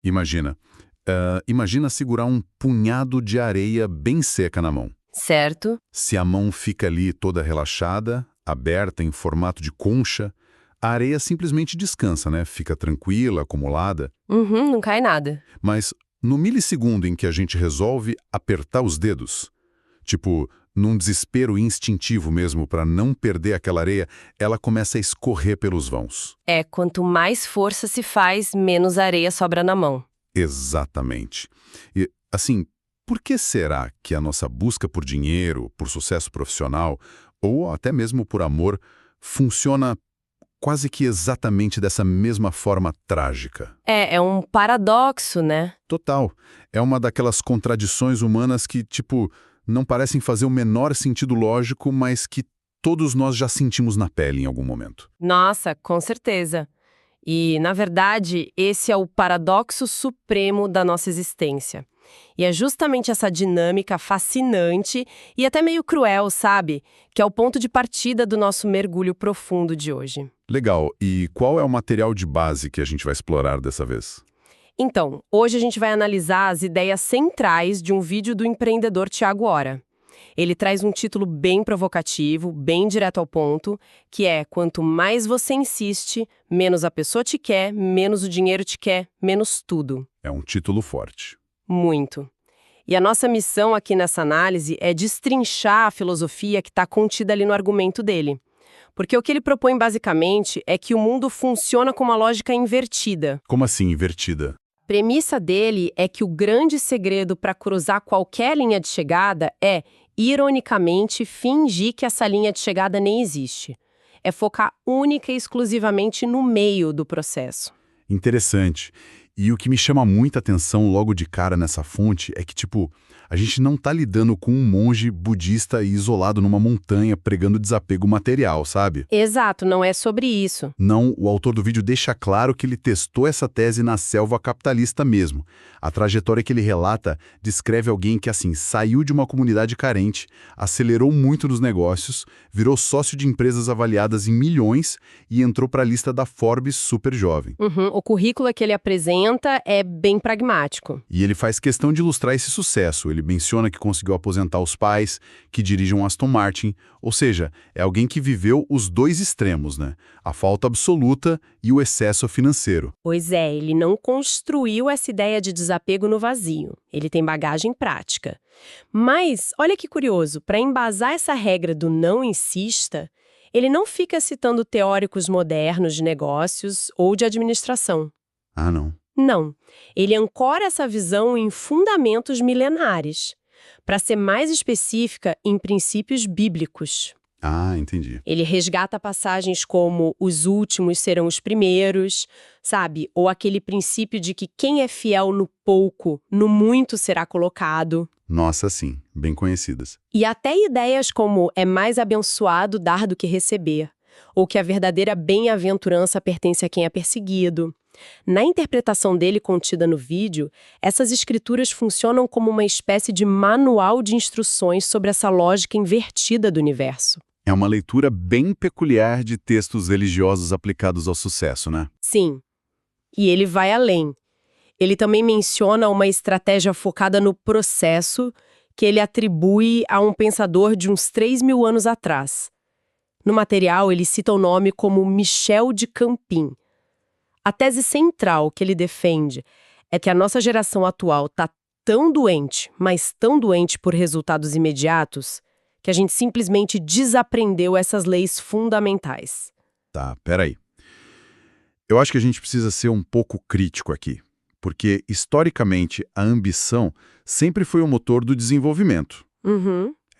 Imagina. Imagina segurar um punhado de areia bem seca na mão. Certo? Se a mão fica ali toda relaxada, aberta em formato de concha, a areia simplesmente descansa, né? Fica tranquila, acumulada. Uhum, não cai nada. Mas no milissegundo em que a gente resolve apertar os dedos, tipo, num desespero instintivo mesmo para não perder aquela areia, ela começa a escorrer pelos vãos. Quanto mais força se faz, menos areia sobra na mão. Exatamente. E, assim, por que será que a nossa busca por dinheiro, por sucesso profissional, ou até mesmo por amor, funciona quase que exatamente dessa mesma forma trágica? É um paradoxo, né? Total. É uma daquelas contradições humanas que, tipo, não parecem fazer o menor sentido lógico, mas que todos nós já sentimos na pele em algum momento. Nossa, com certeza. E, na verdade, esse é o paradoxo supremo da nossa existência. E é justamente essa dinâmica fascinante e até meio cruel, sabe? Que é o ponto de partida do nosso mergulho profundo de hoje. Legal. E qual é o material de base que a gente vai explorar dessa vez? Então, hoje a gente vai analisar as ideias centrais de um vídeo do empreendedor Tiago Hora. Ele traz um título bem provocativo, bem direto ao ponto, que é: quanto mais você insiste, menos a pessoa te quer, menos o dinheiro te quer, menos tudo. É um título forte. Muito. E a nossa missão aqui nessa análise é destrinchar a filosofia que está contida ali no argumento dele. Porque o que ele propõe basicamente é que o mundo funciona com uma lógica invertida. Como assim, invertida? A premissa dele é que o grande segredo para cruzar qualquer linha de chegada é, ironicamente, fingir que essa linha de chegada nem existe. É focar única e exclusivamente no meio do processo. Interessante. E o que me chama muita atenção logo de cara nessa fonte é que, tipo, a gente não tá lidando com um monge budista isolado numa montanha pregando desapego material, sabe? Exato, não é sobre isso. Não, o autor do vídeo deixa claro que ele testou essa tese na selva capitalista mesmo. A trajetória que ele relata descreve alguém que, assim, saiu de uma comunidade carente, acelerou muito nos negócios, virou sócio de empresas avaliadas em milhões e entrou para a lista da Forbes super jovem. O currículo que ele apresenta é bem pragmático. E ele faz questão de ilustrar esse sucesso. Ele menciona que conseguiu aposentar os pais, que dirigem um Aston Martin, ou seja, é alguém que viveu os dois extremos, né? A falta absoluta e o excesso financeiro. Pois é, ele não construiu essa ideia de desapego no vazio. Ele tem bagagem prática. Mas, olha que curioso, para embasar essa regra do não insista, ele não fica citando teóricos modernos de negócios ou de administração. Ah, não. Não. Ele ancora essa visão em fundamentos milenares. Para ser mais específica, em princípios bíblicos. Ah, entendi. Ele resgata passagens como os últimos serão os primeiros, sabe? Ou aquele princípio de que quem é fiel no pouco, no muito será colocado. Nossa, sim, bem conhecidas. E até ideias como é mais abençoado dar do que receber, ou que a verdadeira bem-aventurança pertence a quem é perseguido. Na interpretação dele contida no vídeo, essas escrituras funcionam como uma espécie de manual de instruções sobre essa lógica invertida do universo. É uma leitura bem peculiar de textos religiosos aplicados ao sucesso, né? Sim. E ele vai além. Ele também menciona uma estratégia focada no processo que ele atribui a um pensador de uns 3.000 anos atrás. No material, ele cita o nome como Michel de Campin. A tese central que ele defende é que a nossa geração atual está tão doente, mas tão doente por resultados imediatos, que a gente simplesmente desaprendeu essas leis fundamentais. Tá, peraí. Eu acho que a gente precisa ser um pouco crítico aqui, porque, historicamente, a ambição sempre foi o motor do desenvolvimento.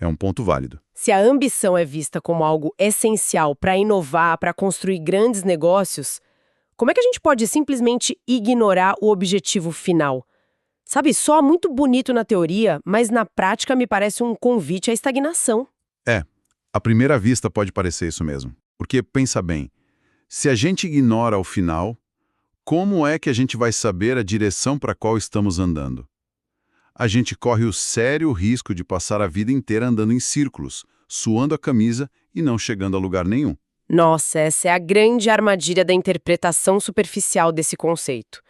É um ponto válido. Se a ambição é vista como algo essencial para inovar, para construir grandes negócios, como é que a gente pode simplesmente ignorar o objetivo final? Sabe, soa muito bonito na teoria, mas na prática me parece um convite à estagnação. À primeira vista pode parecer isso mesmo. Porque, pensa bem, se a gente ignora o final, como é que a gente vai saber a direção para qual estamos andando? A gente corre o sério risco de passar a vida inteira andando em círculos, suando a camisa e não chegando a lugar nenhum. Nossa, essa é a grande armadilha da interpretação superficial desse conceito.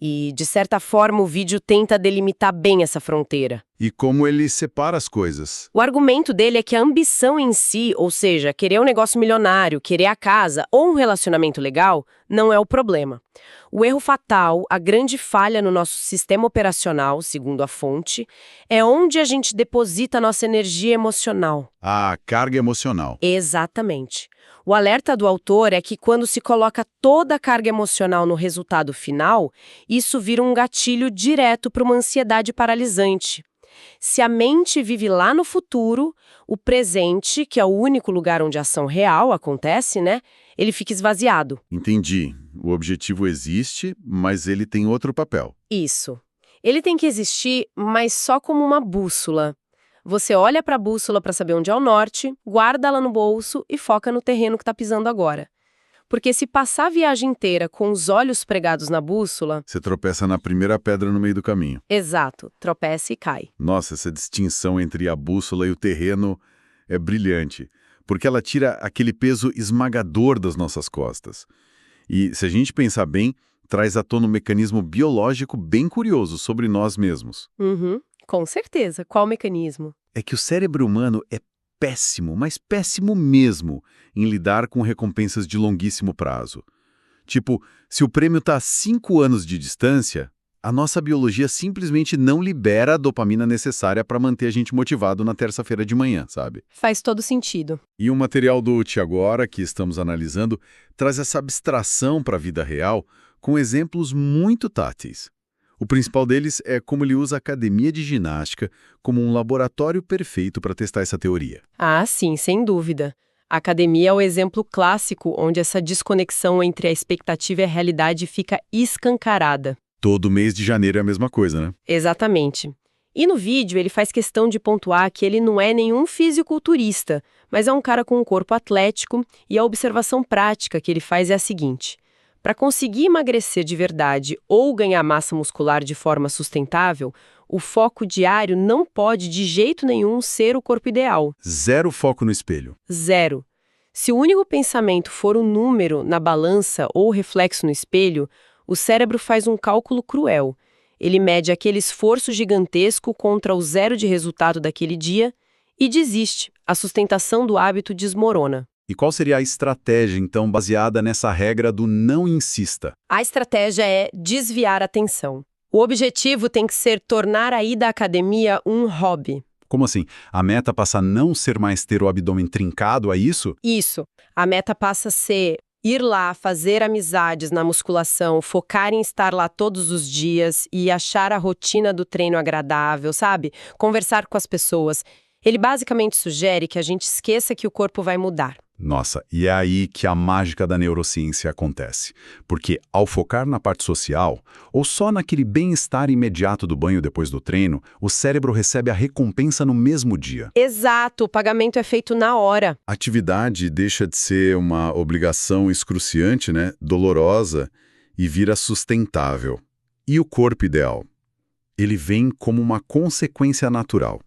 E, de certa forma, o vídeo tenta delimitar bem essa fronteira. E como ele separa as coisas. O argumento dele é que a ambição em si, ou seja, querer um negócio milionário, querer a casa ou um relacionamento legal, não é o problema. O erro fatal, a grande falha no nosso sistema operacional, segundo a fonte, é onde a gente deposita nossa energia emocional. A carga emocional. Exatamente. O alerta do autor é que quando se coloca toda a carga emocional no resultado final, isso vira um gatilho direto para uma ansiedade paralisante. Se a mente vive lá no futuro, o presente, que é o único lugar onde a ação real acontece, né? Ele fica esvaziado. Entendi. O objetivo existe, mas ele tem outro papel. Isso. Ele tem que existir, mas só como uma bússola. Você olha para a bússola para saber onde é o norte, guarda ela no bolso e foca no terreno que está pisando agora. Porque se passar a viagem inteira com os olhos pregados na bússola... Você tropeça na primeira pedra no meio do caminho. Exato, tropeça e cai. Nossa, essa distinção entre a bússola e o terreno é brilhante, porque ela tira aquele peso esmagador das nossas costas. E, se a gente pensar bem, traz à tona um mecanismo biológico bem curioso sobre nós mesmos. Com certeza. Qual o mecanismo? É que o cérebro humano é péssimo, mas péssimo mesmo, em lidar com recompensas de longuíssimo prazo. Tipo, se o prêmio está a 5 anos de distância, a nossa biologia simplesmente não libera a dopamina necessária para manter a gente motivado na terça-feira de manhã, sabe? Faz todo sentido. E o material do Te Agora, que estamos analisando, traz essa abstração para a vida real com exemplos muito táteis. O principal deles é como ele usa a academia de ginástica como um laboratório perfeito para testar essa teoria. Ah, sim, sem dúvida. A academia é o exemplo clássico onde essa desconexão entre a expectativa e a realidade fica escancarada. Todo mês de janeiro é a mesma coisa, né? Exatamente. E no vídeo ele faz questão de pontuar que ele não é nenhum fisiculturista, mas é um cara com um corpo atlético, e a observação prática que ele faz é a seguinte: para conseguir emagrecer de verdade ou ganhar massa muscular de forma sustentável, o foco diário não pode de jeito nenhum ser o corpo ideal. Zero foco no espelho. Zero. Se o único pensamento for o número na balança ou o reflexo no espelho, o cérebro faz um cálculo cruel. Ele mede aquele esforço gigantesco contra o zero de resultado daquele dia e desiste. A sustentação do hábito desmorona. E qual seria a estratégia, então, baseada nessa regra do não insista? A estratégia é desviar a atenção. O objetivo tem que ser tornar a ida à academia um hobby. Como assim? A meta passa a não ser mais ter o abdômen trincado, é isso? Isso. A meta passa a ser ir lá, fazer amizades na musculação, focar em estar lá todos os dias e achar a rotina do treino agradável, sabe? Conversar com as pessoas. Ele basicamente sugere que a gente esqueça que o corpo vai mudar. Nossa, e é aí que a mágica da neurociência acontece. Porque ao focar na parte social, ou só naquele bem-estar imediato do banho depois do treino, o cérebro recebe a recompensa no mesmo dia. Exato, o pagamento é feito na hora. A atividade deixa de ser uma obrigação excruciante, né? Dolorosa, e vira sustentável. E o corpo ideal? Ele vem como uma consequência natural.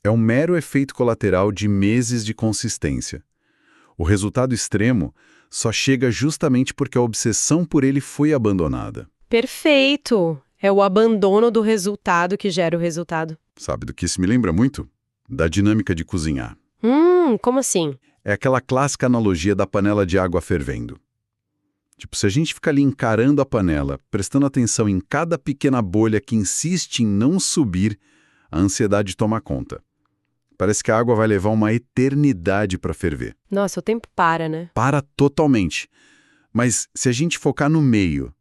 É um mero efeito colateral de meses de consistência. O resultado extremo só chega justamente porque a obsessão por ele foi abandonada. Perfeito! É o abandono do resultado que gera o resultado. Sabe do que isso me lembra muito? Da dinâmica de cozinhar. Como assim? É aquela clássica analogia da panela de água fervendo. Tipo, se a gente fica ali encarando a panela, prestando atenção em cada pequena bolha que insiste em não subir, a ansiedade toma conta. Parece que a água vai levar uma eternidade para ferver. Nossa, o tempo para, né? Para totalmente. Mas se a gente focar no meio,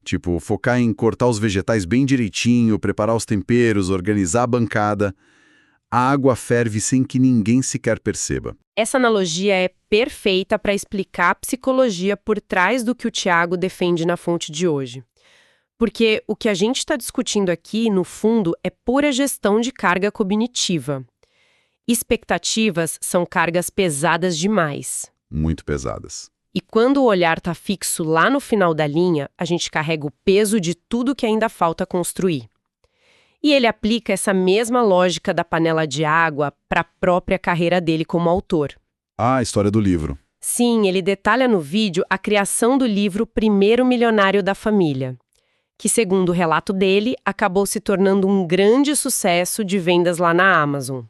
tipo, focar em cortar os vegetais bem direitinho, preparar os temperos, organizar a bancada, a água ferve sem que ninguém sequer perceba. Essa analogia é perfeita para explicar a psicologia por trás do que o Tiago defende na fonte de hoje. Porque o que a gente está discutindo aqui, no fundo, é pura gestão de carga cognitiva. Expectativas são cargas pesadas demais. Muito pesadas. E quando o olhar está fixo lá no final da linha, a gente carrega o peso de tudo que ainda falta construir. E ele aplica essa mesma lógica da panela de água para a própria carreira dele como autor. Ah, a história do livro. Sim, ele detalha no vídeo a criação do livro Primeiro Milionário da Família. que, segundo o relato dele, acabou se tornando um grande sucesso de vendas lá na Amazon.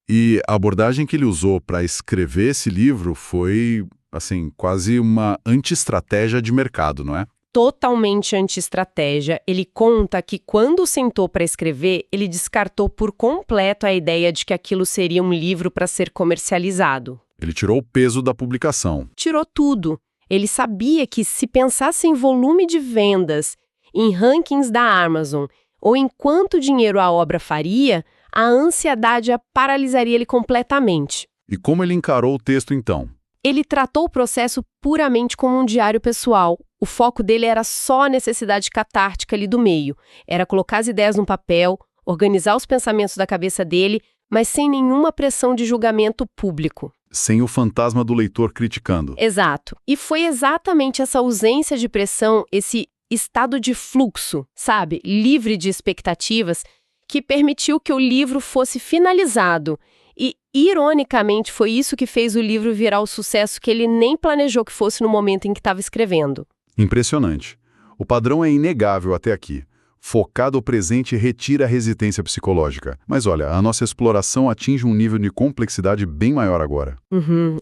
E a abordagem que ele usou para escrever esse livro foi, assim, quase uma anti-estratégia de mercado, não é? Totalmente anti-estratégia. Ele conta que quando sentou para escrever, ele descartou por completo a ideia de que aquilo seria um livro para ser comercializado. Ele tirou o peso da publicação. Tirou tudo. Ele sabia que se pensasse em volume de vendas, em rankings da Amazon, ou em quanto dinheiro a obra faria, a ansiedade paralisaria ele completamente. E como ele encarou o texto, então? Ele tratou o processo puramente como um diário pessoal. O foco dele era só a necessidade catártica ali do meio. Era colocar as ideias no papel, organizar os pensamentos da cabeça dele, mas sem nenhuma pressão de julgamento público. Sem o fantasma do leitor criticando. Exato. E foi exatamente essa ausência de pressão, esse estado de fluxo, sabe, livre de expectativas, que permitiu que o livro fosse finalizado. E, ironicamente, foi isso que fez o livro virar o sucesso que ele nem planejou que fosse no momento em que estava escrevendo. Impressionante. O padrão é inegável até aqui. Focado o presente retira a resistência psicológica. Mas olha, a nossa exploração atinge um nível de complexidade bem maior agora.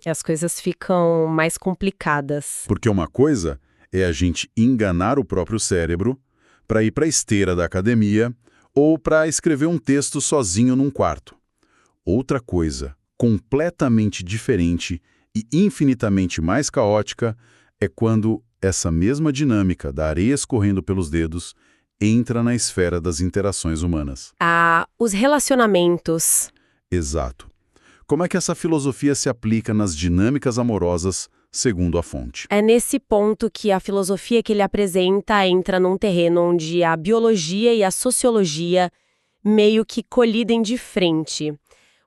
As coisas ficam mais complicadas. Porque uma coisa é a gente enganar o próprio cérebro para ir para a esteira da academia ou para escrever um texto sozinho num quarto. Outra coisa, completamente diferente e infinitamente mais caótica, é quando essa mesma dinâmica da areia escorrendo pelos dedos entra na esfera das interações humanas. Os relacionamentos. Exato. Como é que essa filosofia se aplica nas dinâmicas amorosas, segundo a fonte? É nesse ponto que a filosofia que ele apresenta entra num terreno onde a biologia e a sociologia meio que colidem de frente.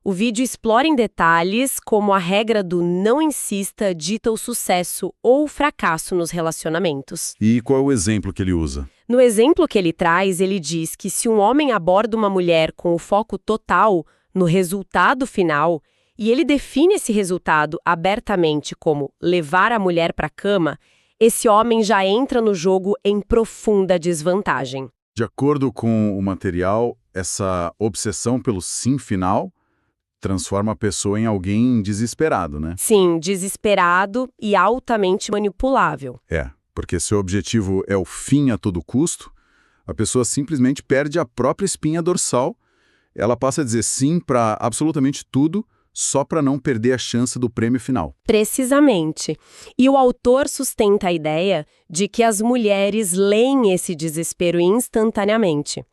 O vídeo explora em detalhes como a regra do não insista dita o sucesso ou o fracasso nos relacionamentos. E qual é o exemplo que ele usa? No exemplo que ele traz, ele diz que se um homem aborda uma mulher com o foco total no resultado final, e ele define esse resultado abertamente como levar a mulher para a cama, esse homem já entra no jogo em profunda desvantagem. De acordo com o material, essa obsessão pelo sim final transforma a pessoa em alguém desesperado, né? Sim, desesperado e altamente manipulável. Porque se o objetivo é o fim a todo custo, a pessoa simplesmente perde a própria espinha dorsal, ela passa a dizer sim para absolutamente tudo, só para não perder a chance do prêmio final. Precisamente. E o autor sustenta a ideia de que as mulheres leem esse desespero instantaneamente.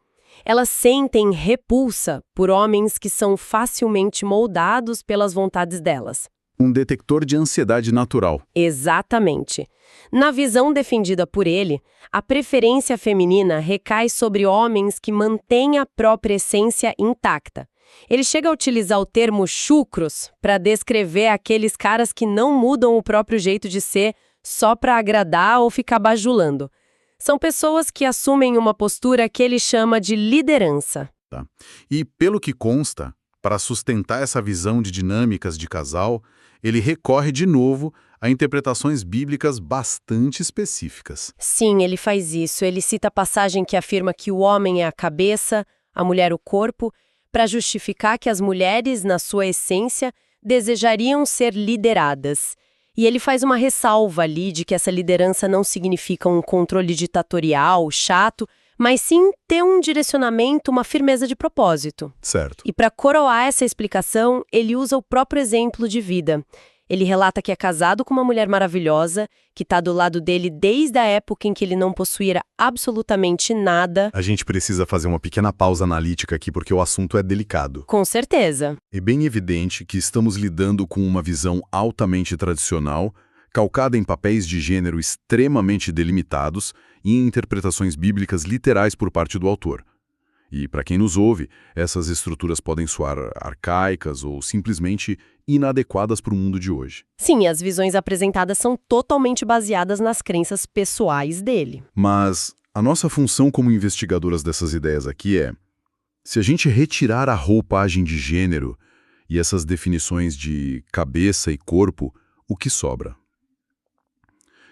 Elas sentem repulsa por homens que são facilmente moldados pelas vontades delas. Um detector de ansiedade natural. Exatamente. Na visão defendida por ele, a preferência feminina recai sobre homens que mantêm a própria essência intacta. Ele chega a utilizar o termo chucros para descrever aqueles caras que não mudam o próprio jeito de ser só para agradar ou ficar bajulando. São pessoas que assumem uma postura que ele chama de liderança. Tá. E, pelo que consta, para sustentar essa visão de dinâmicas de casal, ele recorre de novo a interpretações bíblicas bastante específicas. Sim, ele faz isso. Ele cita a passagem que afirma que o homem é a cabeça, a mulher o corpo, para justificar que as mulheres, na sua essência, desejariam ser lideradas. E ele faz uma ressalva ali de que essa liderança não significa um controle ditatorial, chato, mas sim ter um direcionamento, uma firmeza de propósito. Certo. E para coroar essa explicação, ele usa o próprio exemplo de vida. Ele relata que é casado com uma mulher maravilhosa, que está do lado dele desde a época em que ele não possuía absolutamente nada. A gente precisa fazer uma pequena pausa analítica aqui porque o assunto é delicado. Com certeza. É bem evidente que estamos lidando com uma visão altamente tradicional, calcada em papéis de gênero extremamente delimitados e em interpretações bíblicas literais por parte do autor. E, para quem nos ouve, essas estruturas podem soar arcaicas ou simplesmente inadequadas para o mundo de hoje. Sim, as visões apresentadas são totalmente baseadas nas crenças pessoais dele. Mas a nossa função como investigadoras dessas ideias aqui é, se a gente retirar a roupagem de gênero e essas definições de cabeça e corpo, o que sobra?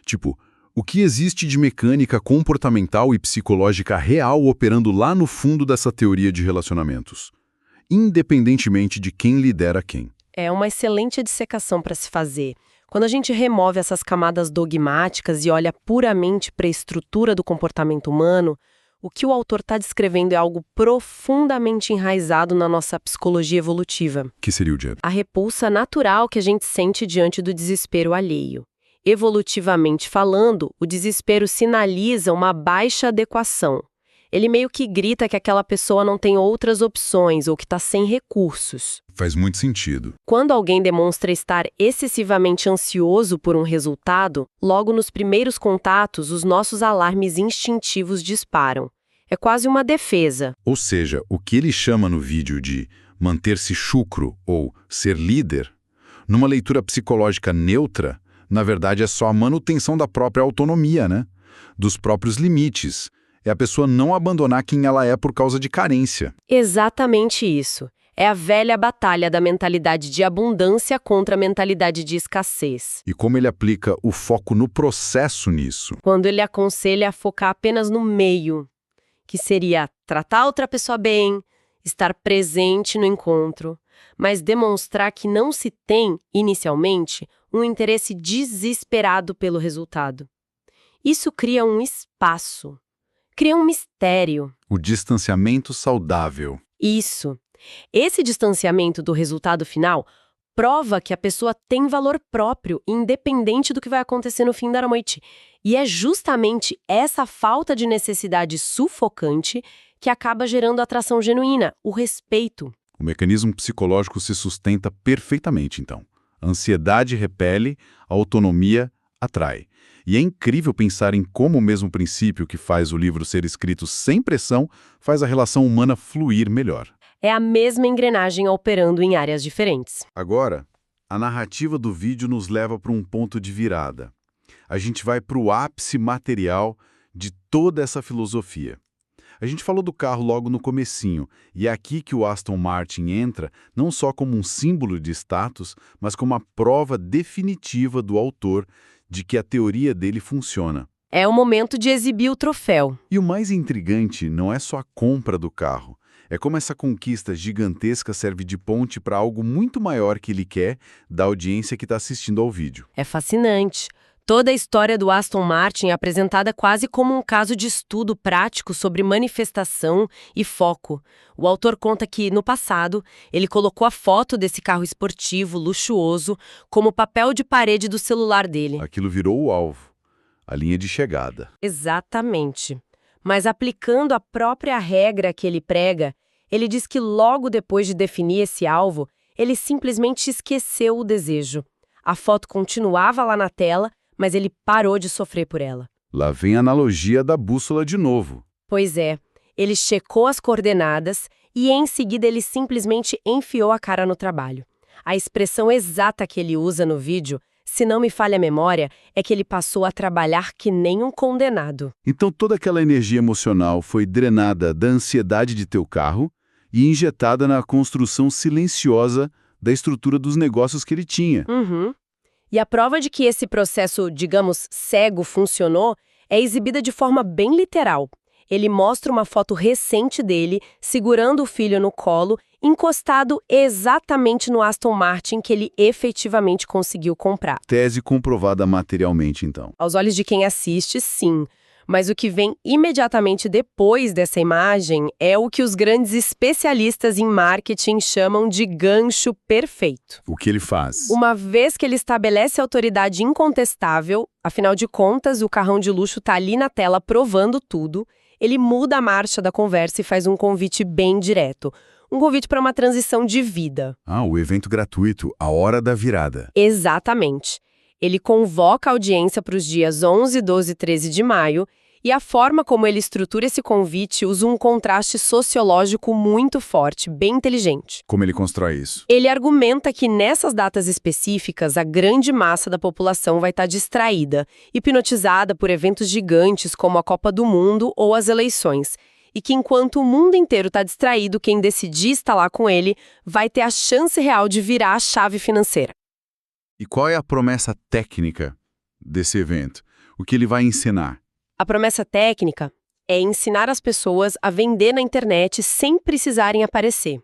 Tipo, O que existe de mecânica comportamental e psicológica real operando lá no fundo dessa teoria de relacionamentos, independentemente de quem lidera quem? É uma excelente dissecação para se fazer. Quando a gente remove essas camadas dogmáticas e olha puramente para a estrutura do comportamento humano, o que o autor está descrevendo é algo profundamente enraizado na nossa psicologia evolutiva. Que seria o Jeb? A repulsa natural que a gente sente diante do desespero alheio. Evolutivamente falando, o desespero sinaliza uma baixa adequação. Ele meio que grita que aquela pessoa não tem outras opções ou que está sem recursos. Faz muito sentido. Quando alguém demonstra estar excessivamente ansioso por um resultado, logo nos primeiros contatos, os nossos alarmes instintivos disparam. É quase uma defesa. Ou seja, o que ele chama no vídeo de manter-se chucro ou ser líder, numa leitura psicológica neutra, na verdade é só a manutenção da própria autonomia, né? Dos próprios limites. É a pessoa não abandonar quem ela é por causa de carência. Exatamente isso. É a velha batalha da mentalidade de abundância contra a mentalidade de escassez. E como ele aplica o foco no processo nisso? Quando ele aconselha a focar apenas no meio, que seria tratar outra pessoa bem, estar presente no encontro, mas demonstrar que não se tem, inicialmente, um interesse desesperado pelo resultado. Isso cria um espaço. Cria um mistério. O distanciamento saudável. Isso. Esse distanciamento do resultado final prova que a pessoa tem valor próprio, independente do que vai acontecer no fim da noite. E é justamente essa falta de necessidade sufocante que acaba gerando a atração genuína, o respeito. O mecanismo psicológico se sustenta perfeitamente, então. A ansiedade repele, a autonomia atrai. E é incrível pensar em como o mesmo princípio que faz o livro ser escrito sem pressão faz a relação humana fluir melhor. É a mesma engrenagem operando em áreas diferentes. Agora, a narrativa do vídeo nos leva para um ponto de virada. A gente vai para o ápice material de toda essa filosofia. A gente falou do carro logo no comecinho, e é aqui que o Aston Martin entra não só como um símbolo de status, mas como a prova definitiva do autor de que a teoria dele funciona. É o momento de exibir o troféu. E o mais intrigante não é só a compra do carro, é como essa conquista gigantesca serve de ponte para algo muito maior que ele quer da audiência que está assistindo ao vídeo. É fascinante. Toda a história do Aston Martin é apresentada quase como um caso de estudo prático sobre manifestação e foco. O autor conta que, no passado, ele colocou a foto desse carro esportivo, luxuoso, como papel de parede do celular dele. Aquilo virou o alvo, a linha de chegada. Exatamente. Mas aplicando a própria regra que ele prega, ele diz que logo depois de definir esse alvo, ele simplesmente esqueceu o desejo. A foto continuava lá na tela, mas ele parou de sofrer por ela. Lá vem a analogia da bússola de novo. Pois é, ele checou as coordenadas e em seguida ele simplesmente enfiou a cara no trabalho. A expressão exata que ele usa no vídeo, se não me falha a memória, é que ele passou a trabalhar que nem um condenado. Então toda aquela energia emocional foi drenada da ansiedade de ter o carro e injetada na construção silenciosa da estrutura dos negócios que ele tinha. Uhum. E a prova de que esse processo, digamos, cego funcionou, é exibida de forma bem literal. Ele mostra uma foto recente dele, segurando o filho no colo, encostado exatamente no Aston Martin que ele efetivamente conseguiu comprar. Tese comprovada materialmente, então. Aos olhos de quem assiste, sim. Mas o que vem imediatamente depois dessa imagem é o que os grandes especialistas em marketing chamam de gancho perfeito. O que ele faz? Uma vez que ele estabelece autoridade incontestável, afinal de contas, o carrão de luxo está ali na tela provando tudo, ele muda a marcha da conversa e faz um convite bem direto. Um convite para uma transição de vida. Ah, o evento gratuito, a hora da virada. Exatamente. Ele convoca a audiência para os dias 11, 12 e 13 de maio e a forma como ele estrutura esse convite usa um contraste sociológico muito forte, bem inteligente. Como ele constrói isso? Ele argumenta que nessas datas específicas a grande massa da população vai estar distraída, hipnotizada por eventos gigantes como a Copa do Mundo ou as eleições. E que enquanto o mundo inteiro está distraído, quem decidir estar lá com ele vai ter a chance real de virar a chave financeira. E qual é a promessa técnica desse evento? O que ele vai ensinar? A promessa técnica é ensinar as pessoas a vender na internet sem precisarem aparecer.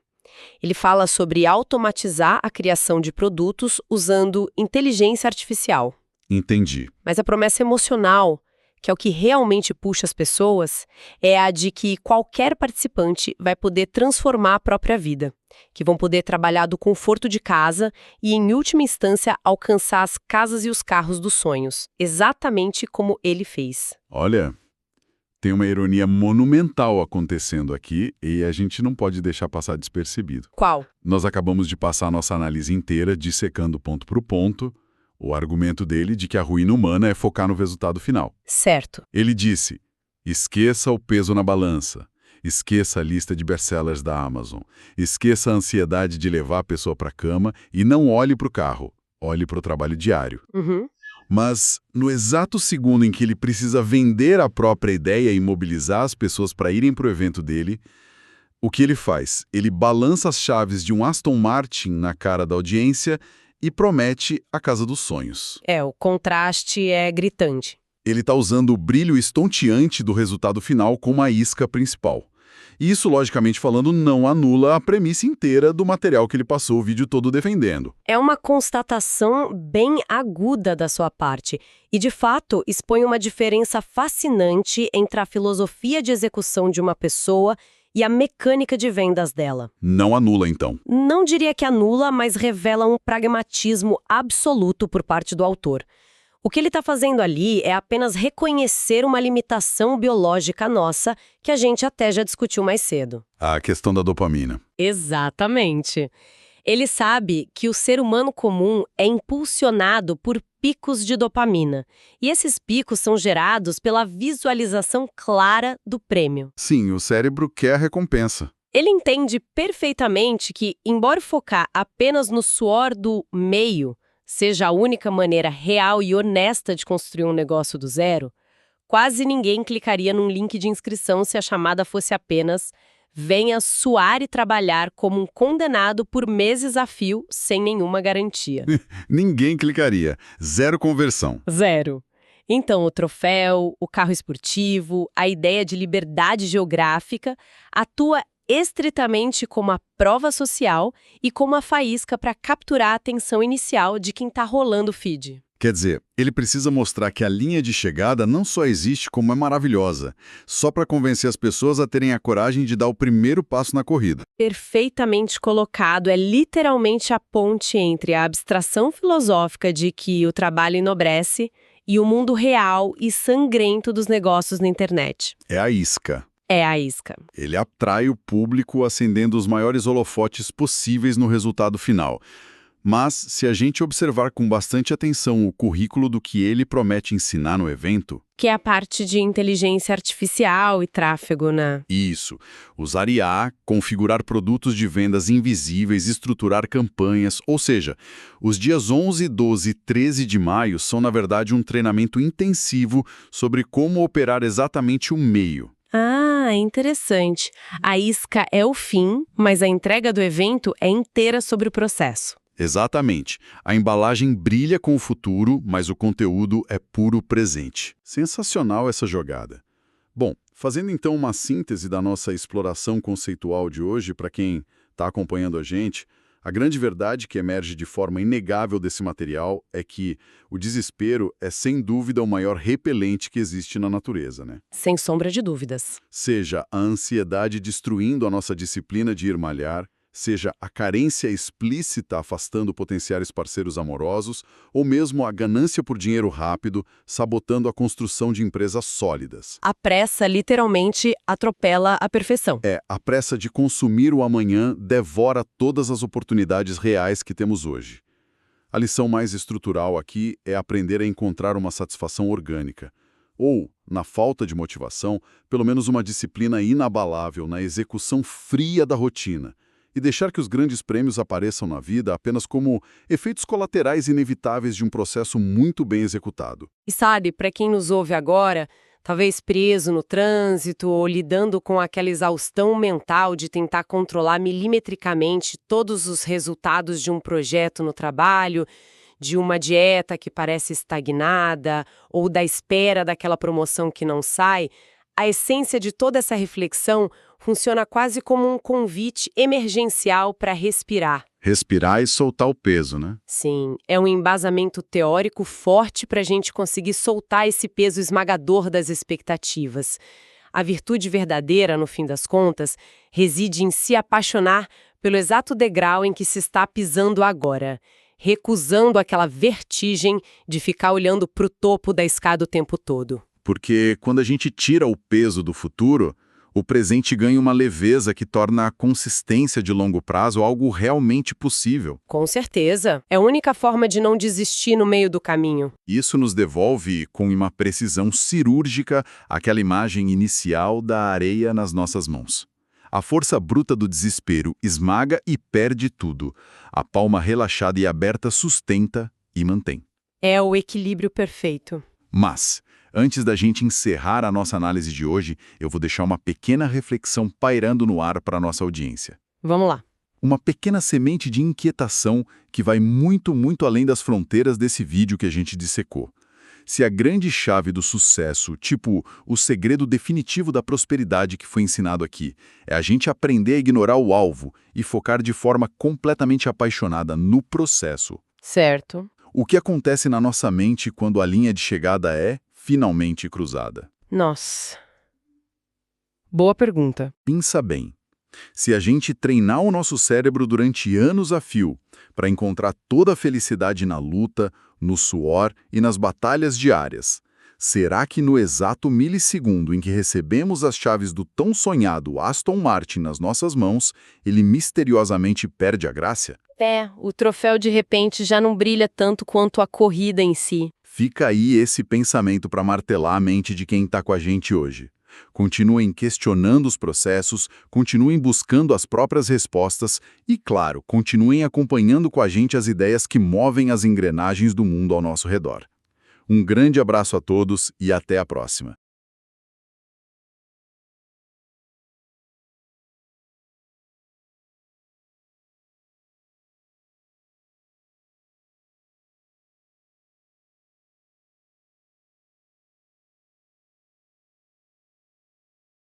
Ele fala sobre automatizar a criação de produtos usando inteligência artificial. Entendi. Mas a promessa emocional, que é o que realmente puxa as pessoas, é a de que qualquer participante vai poder transformar a própria vida, que vão poder trabalhar do conforto de casa e, em última instância, alcançar as casas e os carros dos sonhos, exatamente como ele fez. Olha, tem uma ironia monumental acontecendo aqui e a gente não pode deixar passar despercebido. Qual? Nós acabamos de passar a nossa análise inteira, dissecando ponto por ponto, o argumento dele de que a ruína humana é focar no resultado final. Certo. Ele disse, esqueça o peso na balança, esqueça a lista de best-sellers da Amazon, esqueça a ansiedade de levar a pessoa para a cama e não olhe para o carro, olhe para o trabalho diário. Uhum. Mas, no exato segundo em que ele precisa vender a própria ideia e mobilizar as pessoas para irem para o evento dele, o que ele faz? Ele balança as chaves de um Aston Martin na cara da audiência e promete a casa dos sonhos. O contraste é gritante. Ele está usando o brilho estonteante do resultado final como a isca principal. E isso, logicamente falando, não anula a premissa inteira do material que ele passou o vídeo todo defendendo. É uma constatação bem aguda da sua parte e, de fato, expõe uma diferença fascinante entre a filosofia de execução de uma pessoa e a mecânica de vendas dela. Não anula, então. Não diria que anula, mas revela um pragmatismo absoluto por parte do autor. O que ele está fazendo ali é apenas reconhecer uma limitação biológica nossa que a gente até já discutiu mais cedo. A questão da dopamina. Exatamente. Ele sabe que o ser humano comum é impulsionado por picos de dopamina. E esses picos são gerados pela visualização clara do prêmio. Sim, o cérebro quer a recompensa. Ele entende perfeitamente que, embora focar apenas no suor do meio seja a única maneira real e honesta de construir um negócio do zero, quase ninguém clicaria num link de inscrição se a chamada fosse apenas venha suar e trabalhar como um condenado por meses a fio sem nenhuma garantia. Ninguém clicaria. Zero conversão. Zero. Então, o troféu, o carro esportivo, a ideia de liberdade geográfica atua estritamente como a prova social e como a faísca para capturar a atenção inicial de quem está rolando o feed. Quer dizer, ele precisa mostrar que a linha de chegada não só existe como é maravilhosa, só para convencer as pessoas a terem a coragem de dar o primeiro passo na corrida. Perfeitamente colocado, é literalmente a ponte entre a abstração filosófica de que o trabalho enobrece e o mundo real e sangrento dos negócios na internet. É a isca. É a isca. Ele atrai o público acendendo os maiores holofotes possíveis no resultado final. Mas, se a gente observar com bastante atenção o currículo do que ele promete ensinar no evento... Que é a parte de inteligência artificial e tráfego, né? Isso. Usar IA, configurar produtos de vendas invisíveis, estruturar campanhas, ou seja, os dias 11, 12 e 13 de maio são, na verdade, um treinamento intensivo sobre como operar exatamente o meio. Ah, interessante. A isca é o fim, mas a entrega do evento é inteira sobre o processo. Exatamente. A embalagem brilha com o futuro, mas o conteúdo é puro presente. Sensacional essa jogada. Bom, fazendo então uma síntese da nossa exploração conceitual de hoje, para quem está acompanhando a gente, a grande verdade que emerge de forma inegável desse material é que o desespero é sem dúvida o maior repelente que existe na natureza, né? Sem sombra de dúvidas. Seja a ansiedade destruindo a nossa disciplina de ir malhar, seja a carência explícita afastando potenciais parceiros amorosos, ou mesmo a ganância por dinheiro rápido, sabotando a construção de empresas sólidas. A pressa literalmente atropela a perfeição. A pressa de consumir o amanhã devora todas as oportunidades reais que temos hoje. A lição mais estrutural aqui é aprender a encontrar uma satisfação orgânica. Ou, na falta de motivação, pelo menos uma disciplina inabalável na execução fria da rotina, e deixar que os grandes prêmios apareçam na vida apenas como efeitos colaterais inevitáveis de um processo muito bem executado. E sabe, para quem nos ouve agora, talvez preso no trânsito ou lidando com aquela exaustão mental de tentar controlar milimetricamente todos os resultados de um projeto no trabalho, de uma dieta que parece estagnada ou da espera daquela promoção que não sai, a essência de toda essa reflexão funciona quase como um convite emergencial para respirar. Respirar e soltar o peso, né? Sim, é um embasamento teórico forte para a gente conseguir soltar esse peso esmagador das expectativas. A virtude verdadeira, no fim das contas, reside em se apaixonar pelo exato degrau em que se está pisando agora, recusando aquela vertigem de ficar olhando para o topo da escada o tempo todo. Porque quando a gente tira o peso do futuro, o presente ganha uma leveza que torna a consistência de longo prazo algo realmente possível. Com certeza. É a única forma de não desistir no meio do caminho. Isso nos devolve, com uma precisão cirúrgica, aquela imagem inicial da areia nas nossas mãos. A força bruta do desespero esmaga e perde tudo. A palma relaxada e aberta sustenta e mantém. É o equilíbrio perfeito. Mas, antes da gente encerrar a nossa análise de hoje, eu vou deixar uma pequena reflexão pairando no ar para a nossa audiência. Vamos lá. Uma pequena semente de inquietação que vai muito, muito além das fronteiras desse vídeo que a gente dissecou. Se a grande chave do sucesso, tipo o segredo definitivo da prosperidade que foi ensinado aqui, é a gente aprender a ignorar o alvo e focar de forma completamente apaixonada no processo. Certo. O que acontece na nossa mente quando a linha de chegada é finalmente cruzada? Nossa. Boa pergunta. Pensa bem. Se a gente treinar o nosso cérebro durante anos a fio para encontrar toda a felicidade na luta, no suor e nas batalhas diárias, será que no exato milissegundo em que recebemos as chaves do tão sonhado Aston Martin nas nossas mãos, ele misteriosamente perde a graça? O troféu de repente já não brilha tanto quanto a corrida em si. Fica aí esse pensamento para martelar a mente de quem está com a gente hoje. Continuem questionando os processos, continuem buscando as próprias respostas e, claro, continuem acompanhando com a gente as ideias que movem as engrenagens do mundo ao nosso redor. Um grande abraço a todos e até a próxima.